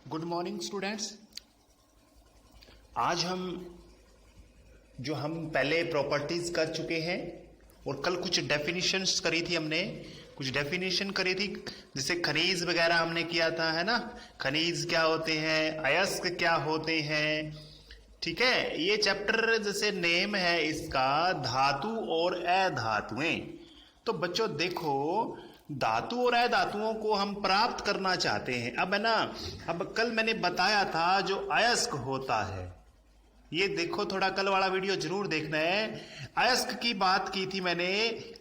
Good morning students. आज हम पहले प्रॉपर्टीज कर चुके हैं और कल कुछ डेफिनेशंस करी थी हमने, कुछ डेफिनेशन करी थी, जैसे खनिज वगैरह हमने किया था, है ना। खनिज क्या होते हैं, अयस्क क्या होते हैं, ठीक है। ये चैप्टर जैसे नेम है इसका धातु और अधातुएं। तो बच्चों देखो, धातु और अधातुओं को हम प्राप्त करना चाहते हैं। अब है ना, अब कल मैंने बताया था जो अयस्क होता है, ये देखो थोड़ा कल वाला वीडियो जरूर देखना है। अयस्क की बात की थी मैंने।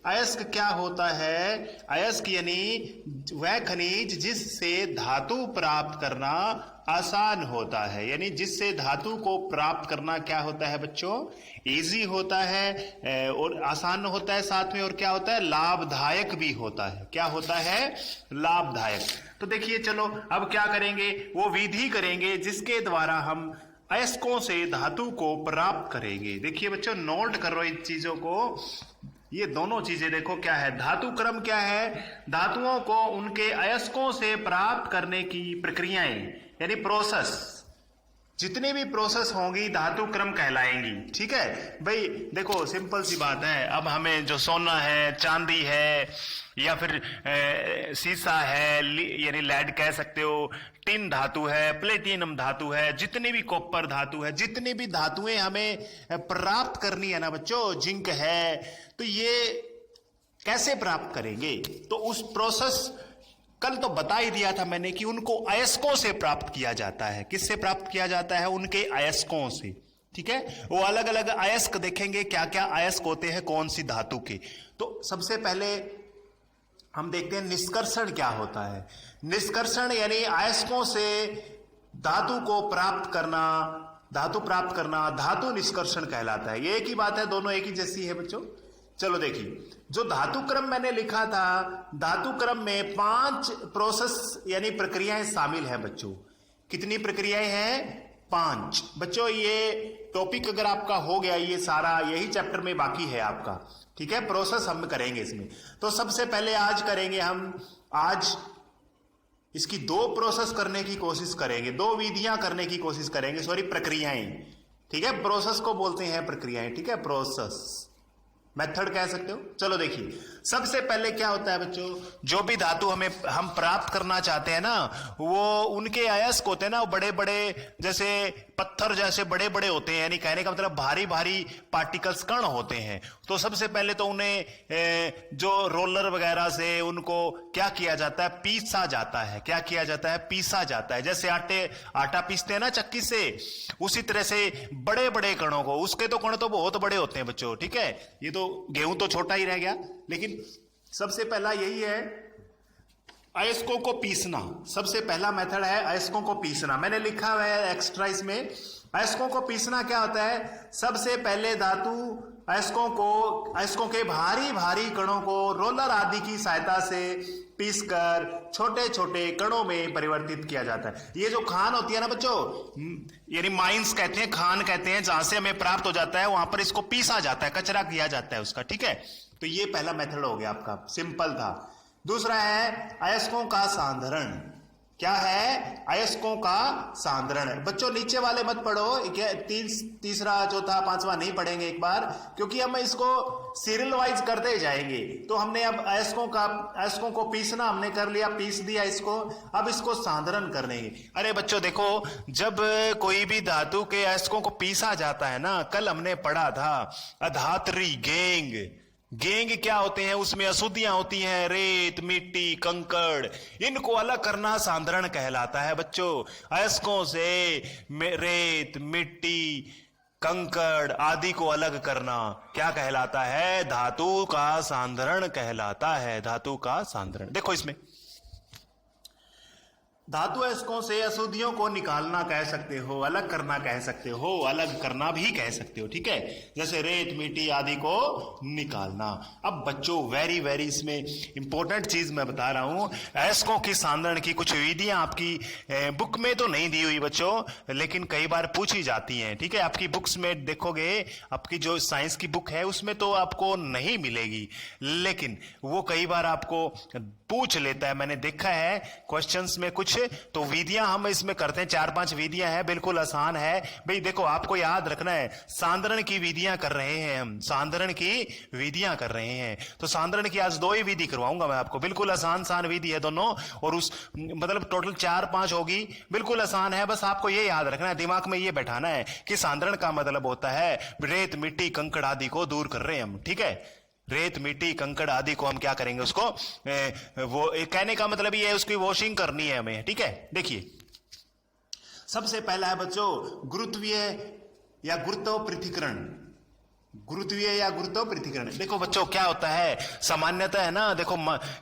अयस्क क्या होता है? अयस्क यानी वह खनिज जिससे धातु प्राप्त करना आसान होता है, यानी जिससे धातु को प्राप्त करना क्या होता है बच्चों, इजी होता है और आसान होता है साथ में, और क्या होता है, लाभदायक भी होता है। क्या होता है? लाभदायक। तो देखिए चलो अब क्या करेंगे, वो विधि करेंगे जिसके द्वारा हम अयस्कों से धातु को प्राप्त करेंगे। देखिए बच्चों, नोट करो इन चीजों को। ये दोनों चीजें देखो क्या है, धातु क्रम क्या है, धातुओं को उनके अयस्कों से प्राप्त करने की प्रक्रियाएं यानी प्रोसेस, जितनी भी प्रोसेस होंगी धातु क्रम कहलाएंगी। ठीक है भाई, देखो सिंपल सी बात है। अब हमें जो सोना है, चांदी है, या फिर सीसा है, यानी लेड कह सकते हो, टिन धातु है, प्लेटिनम धातु है, जितनी भी कॉपर धातु है, जितनी भी धातुएं हमें प्राप्त करनी है ना बच्चों, जिंक है, तो ये कैसे प्राप्त करेंगे? तो उस प्रोसेस कल तो बता ही दिया था मैंने कि उनको अयस्कों से प्राप्त किया जाता है। किससे प्राप्त किया जाता है? उनके अयस्कों से। ठीक है, वो अलग अलग अयस्क देखेंगे, क्या क्या अयस्क होते हैं कौन सी धातु के। तो सबसे पहले हम देखते हैं निष्कर्षण क्या होता है। निष्कर्षण यानी अयस्कों से धातु को प्राप्त करना, धातु प्राप्त करना धातु निष्कर्षण कहलाता है। ये एक ही बात है, दोनों एक ही जैसी है बच्चों। चलो देखिए, जो धातु क्रम मैंने लिखा था, धातु क्रम में 5 प्रोसेस यानी प्रक्रियाएं शामिल हैं बच्चों। कितनी प्रक्रियाएं हैं? 5। बच्चों ये टॉपिक अगर आपका हो गया, ये सारा यही चैप्टर में बाकी है आपका। ठीक है, प्रोसेस हम करेंगे इसमें। तो सबसे पहले आज करेंगे हम, आज इसकी 2 प्रोसेस करने की कोशिश करेंगे, 2 विधियां करने की कोशिश करेंगे, सॉरी प्रक्रियाएं। ठीक है, प्रोसेस को बोलते हैं प्रक्रियाएं। ठीक है, प्रोसेस, मेथड कह सकते हो। चलो देखिए, सबसे पहले क्या होता है बच्चों, जो भी धातु हम प्राप्त करना चाहते हैं ना, वो उनके अयस्क होते हैं ना, वो बड़े बड़े, जैसे पत्थर जैसे बड़े बड़े होते हैं, यानी कहने का मतलब भारी भारी पार्टिकल्स, कण होते हैं। तो सबसे पहले तो उन्हें जो रोलर वगैरह से उनको क्या किया जाता है, पीसा जाता है। क्या किया जाता है? पीसा जाता है। जैसे आटा पीसते हैं ना चक्की से, उसी तरह से बड़े बड़े कणों को, उसके तो कण तो बहुत बड़े होते हैं बच्चों। ठीक है, ये तो गेहूं तो छोटा ही रह गया, लेकिन सबसे पहला यही है अयस्कों को पीसना। सबसे पहला मेथड है अयस्कों को पीसना। मैंने लिखा हुआ है एक्स्ट्रा इसमें। अयस्कों को पीसना क्या होता है? सबसे पहले धातु अयस्कों के भारी भारी कणों को रोलर आदि की सहायता से पीसकर छोटे छोटे कणों में परिवर्तित किया जाता है। ये जो खान होती है ना बच्चों, यानी माइंस कहते हैं, खान कहते हैं, जहां से हमें प्राप्त हो जाता है, वहां पर इसको पीसा जाता है, कचरा किया जाता है उसका। ठीक है, तो ये पहला मेथड हो गया आपका, सिंपल था। दूसरा है अयस्कों का सांद्रण। क्या है? अयस्कों का सांद्रण। बच्चों नीचे वाले मत पढ़ो, तीसरा चौथा पांचवा नहीं पढ़ेंगे एक बार, क्योंकि हम इसको सीरियल वाइज करते जाएंगे। तो हमने अब अयस्कों को पीसना हमने कर लिया, पीस दिया इसको, अब इसको सांद्रण करेंगे। अरे बच्चों देखो, जब कोई भी धातु के अयस्कों को पीसा जाता है ना, कल हमने पढ़ा था अधात्री गेंग क्या होते हैं, उसमें अशुद्धियां होती हैं, रेत, मिट्टी, कंकड़, इनको अलग करना सांद्रण कहलाता है बच्चों। अयस्कों से रेत, मिट्टी, कंकड़ आदि को अलग करना क्या कहलाता है? धातु का सांद्रण कहलाता है। धातु का सांद्रण। देखो इसमें धातु अयस्कों से अशुद्धियों को निकालना कह सकते हो, अलग करना कह सकते हो, अलग करना भी कह सकते हो। ठीक है, जैसे रेत, मिट्टी आदि को निकालना। अब बच्चों वेरी वेरी इसमें इंपॉर्टेंट चीज मैं बता रहा हूं, अयस्कों की सांद्रण की कुछ विधियां आपकी बुक में तो नहीं दी हुई बच्चों, लेकिन कई बार पूछी जाती हैं। ठीक है, आपकी बुक्स में देखोगे, आपकी जो साइंस की बुक है उसमें तो आपको नहीं मिलेगी, लेकिन वो कई बार आपको पूछ लेता है। मैंने देखा है क्वेश्चंस में कुछ तो विधियां हम इसमें करते हैं, 4-5 विधियां हैं, बिल्कुल आसान है भाई। देखो आपको याद रखना है, सांद्रण की विधियां कर रहे हैं हम, सांद्रण की विधियां कर रहे हैं। तो सांद्रण की आज 2 ही विधि करवाऊंगा मैं आपको, बिल्कुल आसान विधि है दोनों, और उस मतलब टोटल 4-5 होगी, बिल्कुल आसान है। बस आपको ये याद रखना है, दिमाग में ये बैठाना है कि सांद्रण का मतलब होता है रेत मिट्टी कंकड़ आदि को दूर कर रहे हैं हम, ठीक है। रेत मिट्टी कंकड़ आदि को हम क्या करेंगे, उसको वो कहने का मतलब ये है उसकी वॉशिंग करनी है हमें, ठीक है। देखिए सबसे पहला है बच्चों गुरुत्वीय या गुरुत्व पृथक्करण, गुरुत्वीय या गुरुत्व पृथक्करण। देखो बच्चों क्या होता है सामान्यतः है ना, देखो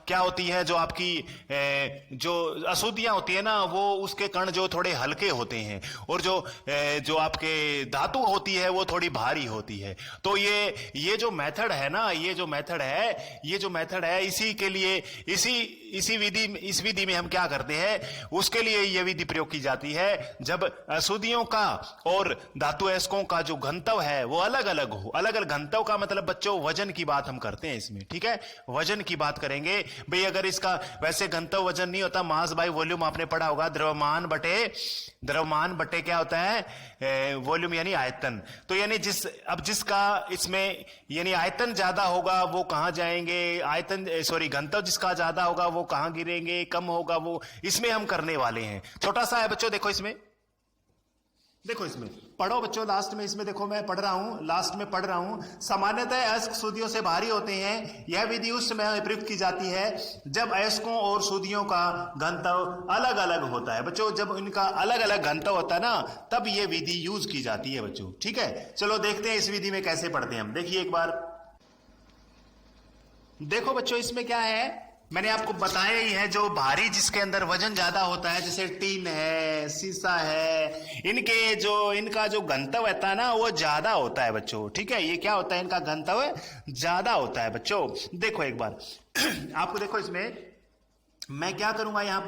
क्या होती है जो आपकी जो अशुद्धियां होती है ना, वो उसके कण जो थोड़े हल्के होते हैं, और जो आपके धातु होती है वो थोड़ी भारी होती है। तो ये जो मेथड है ना, ये जो मेथड है इसी के लिए इस विधि में हम क्या करते हैं, उसके लिए ये विधि प्रयोग की जाती है जब अशुद्धियों का और धातु अयस्कों का जो घनत्व है वो अलग अलग हो। अलग अलग घनत्व का मतलब बच्चों वजन की बात हम करते हैं इसमें, ठीक है, वजन की बात करेंगे भाई। अगर इसका वैसे घनत्व वजन नहीं होता, मास बाय वॉल्यूम आपने पढ़ा होगा, द्रव्यमान बटे क्या होता है वॉल्यूम यानी आयतन। तो यानी जिसका इसमें यानी आयतन ज्यादा होगा वो कहां जाएंगे, घनत्व जिसका ज्यादा होगा वो कहां गिरेंगे, कम होगा वो, इसमें हम करने वाले हैं। छोटा सा है बच्चों, देखो इसमें पढ़ो बच्चों, लास्ट में इसमें देखो मैं पढ़ रहा हूं, सामान्यतः अयस्क सूदियों से भारी होते हैं। यह विधि उस समय प्रयुक्त की जाती है जब अयस्कों और सूदियों का घनत्व अलग अलग होता है। बच्चों जब इनका अलग अलग घनत्व होता है ना, तब यह विधि यूज की जाती है बच्चों, ठीक है। चलो देखते हैं इस विधि में कैसे पढ़ते हैं हम। देखिए एक बार देखो बच्चों, इसमें क्या है मैंने आपको बताया ही है, जो भारी जिसके अंदर वजन ज्यादा होता है, जैसे टीन है, शीशा है, इनका जो घनत्व रहता है ना वो ज्यादा होता है बच्चों, ठीक है। ये क्या होता है, इनका घनत्व ज्यादा होता है बच्चों। देखो एक बार आपको देखो इसमें मैं क्या करूंगा, यहां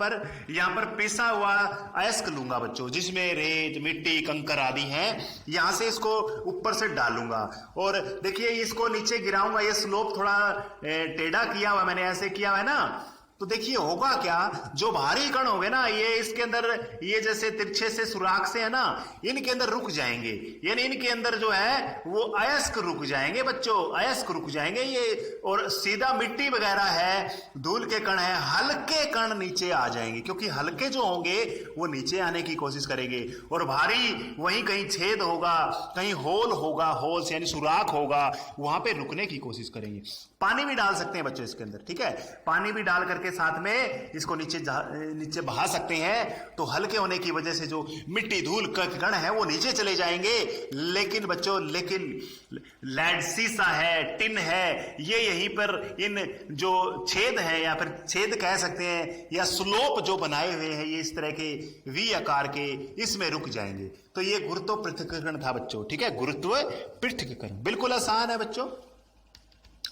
पर पिसा हुआ अयस्क लूंगा बच्चों, जिसमें रेत मिट्टी कंकर आदि हैं, यहां से इसको ऊपर से डालूंगा और देखिए इसको नीचे गिराऊंगा। ये स्लोप थोड़ा टेढ़ा किया हुआ मैंने, ऐसे किया हुआ है ना, तो देखिए होगा क्या, जो भारी कण होंगे ना ये इसके अंदर, ये जैसे तिरछे से सुराख से है ना, इनके अंदर रुक जाएंगे, यानी इनके अंदर जो है वो अयस्क रुक जाएंगे बच्चों, अयस्क रुक जाएंगे ये। और सीधा मिट्टी वगैरह है, धूल के कण है, हल्के कण नीचे आ जाएंगे, क्योंकि हल्के जो होंगे वो नीचे आने की कोशिश करेंगे, और भारी वहीं कहीं छेद होगा, कहीं होल होगा, होल से यानी सुराख होगा, वहां पे रुकने की कोशिश करेंगे। पानी भी डाल सकते हैं बच्चों इसके अंदर, ठीक है, पानी भी डाल करके साथ में इसको नीचे बहा सकते हैं। तो हल्के होने की वजह से जो मिट्टी धूल कण है वो नीचे चले जाएंगे। लेकिन बच्चों लेड शीशा है, टिन है, ये यहीं पर इन जो छेद है या फिर छेद कह सकते हैं या स्लोप जो बनाए हुए हैं ये इस तरह के वी आकार के, इसमें रुक जाएंगे। तो ये गुरुत्व पृथक्करण था बच्चों, ठीक है, गुरुत्व पृथक्करण बिल्कुल आसान है बच्चों।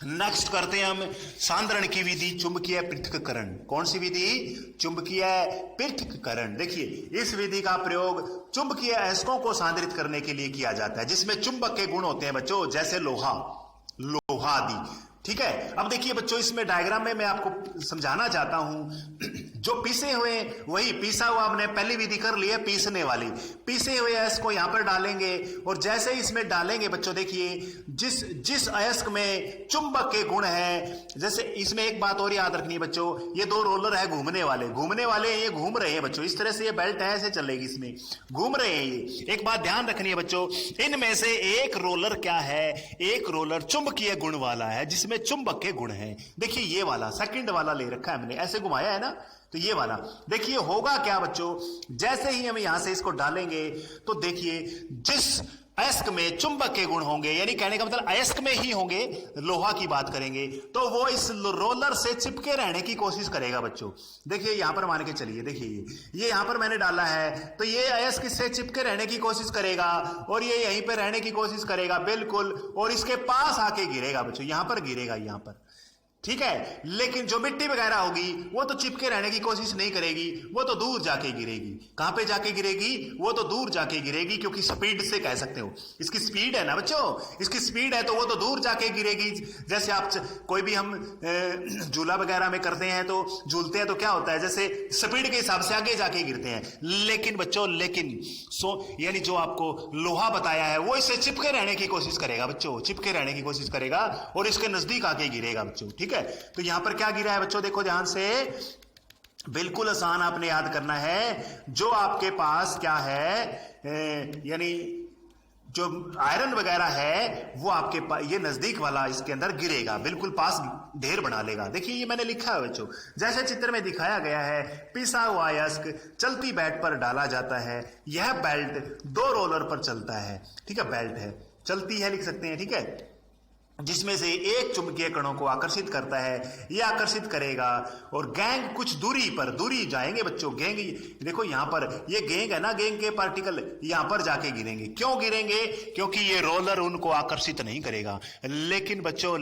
नेक्स्ट करते हैं हम सांद्रण की विधि, चुंबकीय पृथक्करण। कौन सी विधि, चुंबकीय पृथक्करण। देखिए इस विधि का प्रयोग चुंबकीय अयस्कों को सांद्रित करने के लिए किया जाता है, जिसमें चुंबक के गुण होते हैं बच्चों, जैसे लोहा आदि, ठीक है। अब देखिए बच्चों इसमें डायग्राम में मैं आपको समझाना चाहता हूं, जो पीसे हुए वही पिसा हुआ हमने पहली विधि कर ली है, पीसने वाली, पीसे हुए अयस्क को यहां पर डालेंगे और जैसे ही इसमें डालेंगे बच्चों देखिए जिस अयस्क में चुंबक के गुण है, जैसे इसमें एक बात और याद रखनी है बच्चों, ये 2 रोलर है घूमने वाले ये घूम रहे हैं बच्चों, इस तरह से ये बेल्ट है, ऐसे चलेगी, इसमें घूम रहे हैं ये। एक बात ध्यान रखनी है बच्चों, इनमें से एक रोलर क्या है, एक रोलर चुंबकीय गुण वाला है, जिसमें चुंबक के गुण हैं। देखिए ये वाला सेकंड वाला ले रखा है हमने, ऐसे घुमाया है ना, तो ये वाला देखिए होगा क्या बच्चों, जैसे ही हम यहां से इसको डालेंगे तो देखिए जिस अयस्क में चुंबक के गुण होंगे, यानी कहने का मतलब अयस्क में ही होंगे, लोहा की बात करेंगे, तो वो इस रोलर से चिपके रहने की कोशिश करेगा बच्चों। देखिए यहां पर मान के चलिए, देखिए ये यहां पर मैंने डाला है, तो ये अयस्क इससे चिपके रहने की कोशिश करेगा और ये यहीं पर रहने की कोशिश करेगा बिल्कुल, और इसके पास आके गिरेगा बच्चों, यहां पर गिरेगा, यहां पर, ठीक है, लेकिन जो मिट्टी वगैरह होगी वो तो चिपके रहने की कोशिश नहीं करेगी, वो तो दूर जाके गिरेगी। कहां पे जाके गिरेगी? वो तो दूर जाके गिरेगी, क्योंकि स्पीड से कह सकते हो, इसकी स्पीड है ना बच्चों, इसकी स्पीड है तो वो तो दूर जाके गिरेगी। जैसे आप कोई भी हम झूला वगैरह में करते हैं तो झूलते हैं तो क्या होता है, जैसे स्पीड के हिसाब से आगे जाके गिरते हैं। लेकिन बच्चों यानी जो आपको लोहा बताया है वो इससे चिपके रहने की कोशिश करेगा बच्चों, चिपके रहने की कोशिश करेगा और इसके नजदीक आके गिरेगा बच्चों। ठीक है, तो यहां पर क्या गिरा है बच्चों, देखो ध्यान से, बिल्कुल आसान आपने याद करना है। जो आपके पास क्या है, यानी जो आयरन वगैरह है वो आपके पास ये नजदीक वाला इसके अंदर गिरेगा, बिल्कुल पास ढेर बना लेगा। देखिए ये मैंने लिखा है बच्चों, जैसे चित्र में दिखाया गया है, पिसा हुआ अयस्क चलती बेल्ट पर डाला जाता है। यह बेल्ट 2 रोलर पर चलता है। ठीक है, बेल्ट है, चलती है लिख सकते हैं। ठीक है, जिसमें से एक चुंबकीय कणों को आकर्षित करता है, यह आकर्षित करेगा और गेंग कुछ दूरी जाएंगे बच्चों। गेंग देखो यहां पर ये गेंग है ना, गेंग के पार्टिकल यहां पर जाके गिरेंगे। क्यों गिरेंगे? क्योंकि ये रोलर उनको आकर्षित नहीं करेगा। लेकिन बच्चों,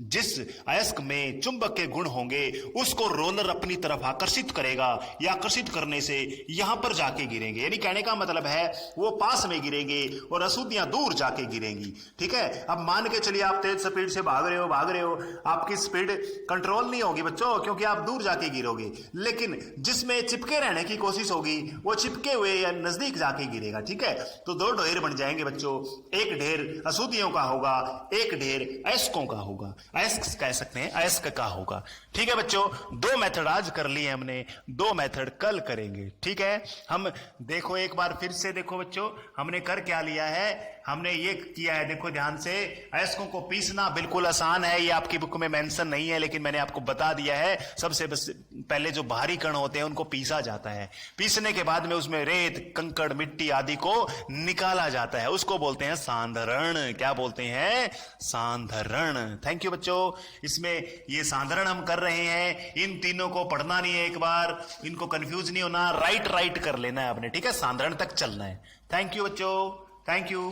जिस अयस्क में चुंबक के गुण होंगे उसको रोलर अपनी तरफ आकर्षित करेगा, या आकर्षित करने से यहां पर जाके गिरेंगे। यानी कहने का मतलब है वो पास में गिरेंगे और अशुद्धियां दूर जाके गिरेंगी। ठीक है, अब मान के चलिए आप तेज स्पीड से भाग रहे हो, आपकी स्पीड कंट्रोल नहीं होगी बच्चों, क्योंकि आप दूर जाके गिरोगे। लेकिन जिसमें चिपके रहने की कोशिश होगी वो चिपके हुए या नजदीक जाके गिरेगा। ठीक है, तो 2 ढेर बन जाएंगे बच्चों, एक ढेर अशुद्धियों का होगा, एक ढेर अयस्कों का होगा, अयस्क कह सकते हैं, अयस्क का होगा। ठीक है बच्चों, 2 मेथड आज कर लिए हमने, 2 मेथड कल करेंगे। ठीक है, हम देखो एक बार फिर से देखो बच्चों, हमने कर क्या लिया है, हमने ये किया है, देखो ध्यान से, अयस्कों को पीसना बिल्कुल आसान है, ये आपकी बुक में मेंशन नहीं है लेकिन मैंने आपको बता दिया है। सबसे पहले जो बाहरी कण होते हैं उनको पीसा जाता है, पीसने के बाद में उसमें रेत, कंकड़, मिट्टी आदि को निकाला जाता है, उसको बोलते हैं सांधरण। क्या बोलते हैं? सांधरण। थैंक यू बच्चों, इसमें ये सांधरण हम कर रहे हैं। इन तीनों को पढ़ना नहीं है, एक बार इनको कंफ्यूज नहीं होना, राइट कर लेना है आपने। ठीक है, सांधरण तक चलना है। थैंक यू बच्चों, थैंक यू।